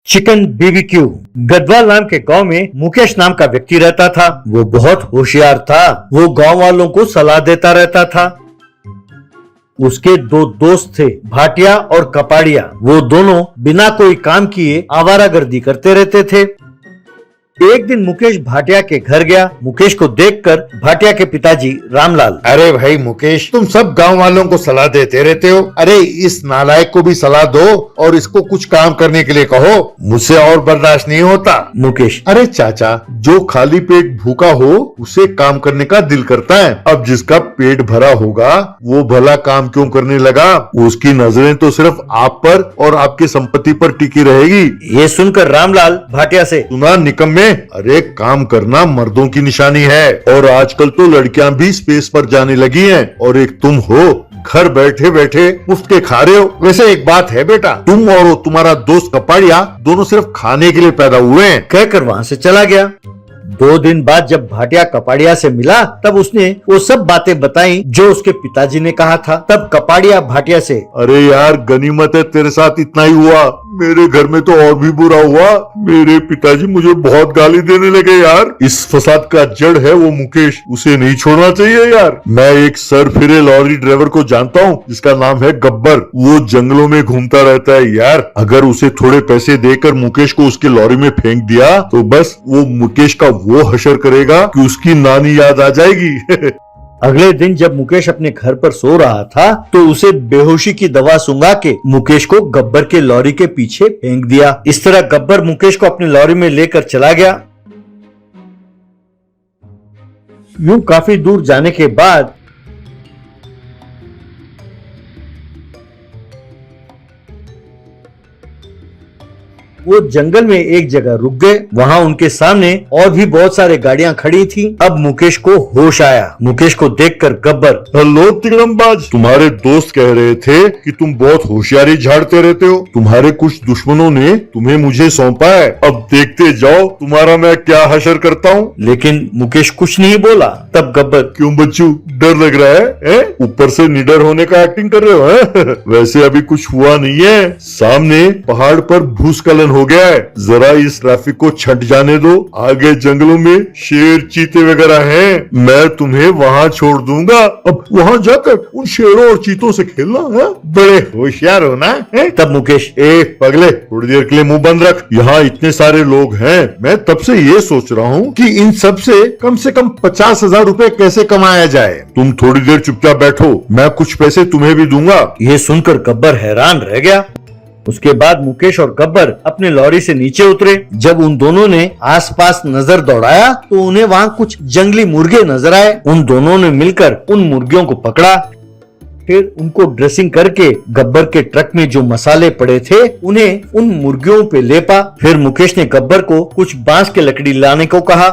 Chicken BBQ. Garhwal नाम के गांव में मुकेश नाम का व्यक्ति रहता था। वो बहुत होशियार था। वो गांव वालों को सलाह देता रहता था। उसके दो दोस्त थे, भाटिया और कपाड़िया। वो दोनों बिना कोई काम किए आवारागर्दी करते रहते थे। एक दिन मुकेश भाटिया के घर गया। मुकेश को देखकर भाटिया के पिताजी रामलाल, अरे भाई मुकेश, तुम सब गांव वालों को सलाह देते रहते हो। अरे इस नालायक को भी सलाह दो और इसको कुछ काम करने के लिए कहो। मुझसे और बर्दाश्त नहीं होता। मुकेश, अरे चाचा, जो खाली पेट भूखा हो उसे काम करने का दिल करता है। अब जिसका पेट भरा होगा वो भला काम क्यों करने लगा? उसकी नजरें तो सिर्फ आप पर और आपकी संपत्ति पर टिकी रहेगी। ये सुनकर रामलाल भाटिया से, सुना निकम्मे, अरे काम करना मर्दों की निशानी है और आजकल तो लड़कियां भी स्पेस पर जाने लगी हैं और एक तुम हो, घर बैठे बैठे मुफ्त के खा रहे हो। वैसे एक बात है बेटा, तुम और तुम्हारा दोस्त कपाड़िया दोनों सिर्फ खाने के लिए पैदा हुए हैं। कहकर वहाँ से चला गया। 2 दिन बाद जब भाटिया कपाड़िया से मिला तब उसने वो सब बातें बताई जो उसके पिताजी ने कहा था। तब कपाड़िया भाटिया से, अरे यार गनीमत है तेरे साथ इतना ही हुआ, मेरे घर में तो और भी बुरा हुआ। मेरे पिताजी मुझे बहुत गाली देने लगे यार। इस फसाद का जड़ है वो मुकेश, उसे नहीं छोड़ना चाहिए यार। मैं एक सर फिरे लॉरी ड्राइवर को जानता हूँ जिसका नाम है गब्बर। वो जंगलों में घूमता रहता है यार। अगर उसे थोड़े पैसे देकर मुकेश को उसके लॉरी में फेंक दिया तो बस वो मुकेश का वो हशर करेगा कि उसकी नानी याद आ जाएगी। अगले दिन जब मुकेश अपने घर पर सो रहा था तो उसे बेहोशी की दवा सुंघा के मुकेश को गब्बर के लॉरी के पीछे फेंक दिया। इस तरह गब्बर मुकेश को अपनी लॉरी में लेकर चला गया। यूं काफी दूर जाने के बाद वो जंगल में एक जगह रुक गए। वहाँ उनके सामने और भी बहुत सारे गाड़ियां खड़ी थी। अब मुकेश को होश आया। मुकेश को देखकर गब्बर, हेलो तिगड़मबाज, तुम्हारे दोस्त कह रहे थे कि तुम बहुत होशियारी झाड़ते रहते हो। तुम्हारे कुछ दुश्मनों ने तुम्हें मुझे सौंपा है। अब देखते जाओ तुम्हारा मैं क्या हशर करता हूँ। लेकिन मुकेश कुछ नहीं बोला। तब गब्बर, क्यों बच्चू, डर लग रहा है? ऊपर से निडर होने का एक्टिंग कर रहे हो है? वैसे अभी कुछ हुआ नहीं है। सामने पहाड़ पर भूस्खलन हो गया है। जरा इस ट्रैफिक को छट जाने दो। आगे जंगलों में शेर चीते वगैरह हैं। मैं तुम्हें वहाँ छोड़ दूंगा। अब वहाँ जाकर उन शेरों और चीतों से खेलना है। बड़े होशियार हो ना है? तब मुकेश, पगले, थोड़ी देर के लिए मुंह बंद रख। यहाँ इतने सारे लोग हैं। मैं तब से ये सोच रहा हूँ कि इन सब से कम 50,000 रुपए कैसे कमाया जाए। तुम थोड़ी देर चुपचाप बैठो, मैं कुछ पैसे तुम्हें भी दूंगा। ये सुनकर गब्बर हैरान रह गया। उसके बाद मुकेश और गब्बर अपने लॉरी से नीचे उतरे। जब उन दोनों ने आसपास नजर दौड़ाया तो उन्हें वहाँ कुछ जंगली मुर्गे नजर आए। उन दोनों ने मिलकर उन मुर्गियों को पकड़ा। फिर उनको ड्रेसिंग करके गब्बर के ट्रक में जो मसाले पड़े थे उन्हें उन मुर्गियों पे लेपा। फिर मुकेश ने गब्बर को कुछ बांस के लकड़ी लाने को कहा।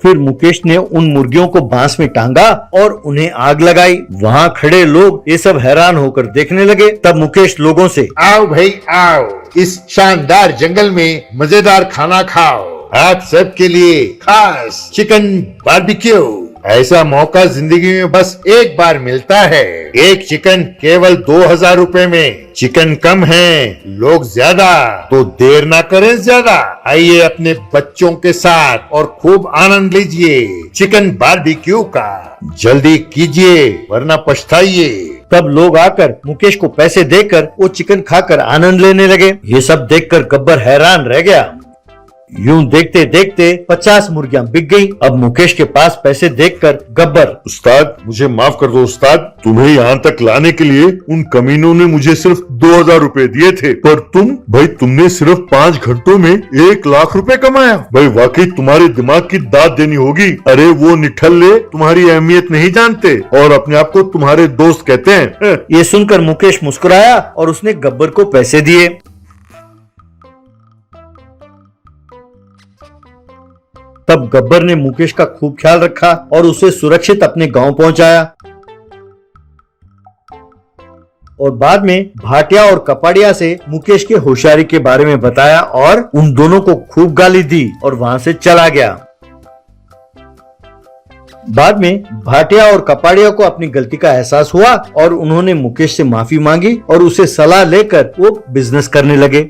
फिर मुकेश ने उन मुर्गियों को बांस में टांगा और उन्हें आग लगाई। वहाँ खड़े लोग ये सब हैरान होकर देखने लगे। तब मुकेश लोगों से, आओ भाई आओ, इस शानदार जंगल में मजेदार खाना खाओ। आप सबके लिए खास चिकन बारबेक्यू। ऐसा मौका जिंदगी में बस एक बार मिलता है। एक चिकन केवल 2,000 रुपए में। चिकन कम है, लोग ज्यादा, तो देर ना करें ज्यादा। आइए अपने बच्चों के साथ और खूब आनंद लीजिए चिकन बारबेक्यू का। जल्दी कीजिए वरना पछताइए। तब लोग आकर मुकेश को पैसे देकर वो चिकन खाकर आनंद लेने लगे। ये सब देखकर गब्बर हैरान रह गया। यूं देखते देखते 50 मुर्गियां बिक गईं। अब मुकेश के पास पैसे देखकर गब्बर, उस्ताद मुझे माफ कर दो उस्ताद, तुम्हें यहाँ तक लाने के लिए उन कमीनों ने मुझे सिर्फ 2,000 रुपए दिए थे, पर तुमने सिर्फ 5 घंटों में 1 लाख रुपए कमाया। भाई वाकई तुम्हारे दिमाग की दाद देनी होगी। अरे वो निठल्ले तुम्हारी अहमियत नहीं जानते और अपने आप को तुम्हारे दोस्त कहते हैं। ये सुनकर मुकेश मुस्कुराया और उसने गब्बर को पैसे दिए। तब गब्बर ने मुकेश का खूब ख्याल रखा और उसे सुरक्षित अपने गांव पहुंचाया। और बाद में भाटिया और कपाड़िया से मुकेश के होशियारी के बारे में बताया और उन दोनों को खूब गाली दी और वहां से चला गया। बाद में भाटिया और कपाड़िया को अपनी गलती का एहसास हुआ और उन्होंने मुकेश से माफी मांगी और उसे सलाह लेकर वो बिजनेस करने लगे।